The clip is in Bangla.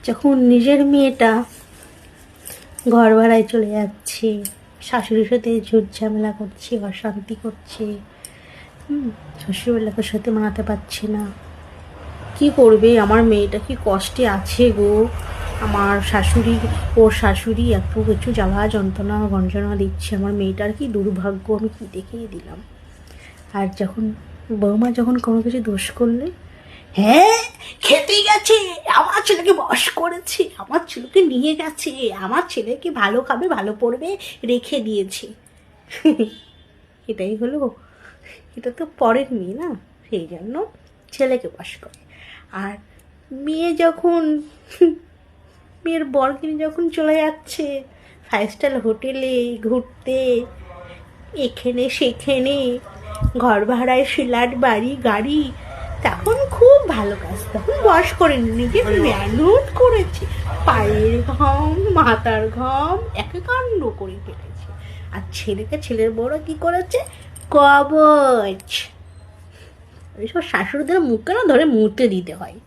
যখন নিজের মেয়েটা ঘর ভাড়ায় চলে যাচ্ছে, শাশুড়ির সাথে ঝুট ঝামেলা করছে, অশান্তি করছে, শ্বশুরবাড়ির সাথে মানাতে পারছে না, কি করবে? আমার মেয়েটা কি কষ্টে আছে গো। আমার শাশুড়ি, ওর শাশুড়ি এত কিছু জ্বালা যন্ত্রণা গঞ্জনা দিচ্ছে, আমার মেয়েটার কি দুর্ভাগ্য, আমি কি দেখিয়ে দিলাম। আর যখন বৌমা যখন কোনো কিছু দোষ করলে, হ্যাঁ খেতে গেছে, আমার ছেলেকে বশ করেছে, আমার ছেলেকে নিয়ে গেছে, আমার ছেলেকে ভালো খাবে ভালো পড়বে রেখে দিয়েছে। এটাই হলো, এটা তো পরের মেয়ে না, সেই জন্য ছেলেকে বশ করে। আর মেয়ে যখন মেয়ের বরকে যখন চলে যাচ্ছে 5 স্টার হোটেলে ঘুরতে, এখানে সেখানে, ঘর ভাড়ায় ফ্ল্যাট বাড়ি গাড়ি, তখন খুব ভালো কাজ, তখন বয়স করে নিজে মেহনত করেছে, পায়ের ঘাম মাথার ঘাম একাকাণ্ড করে ফেলেছে। আর ছেলের বড় কি করেছে, কবচ। এইসব শাশুড়িদের মুখে না ধরে মুতে দিতে হয়।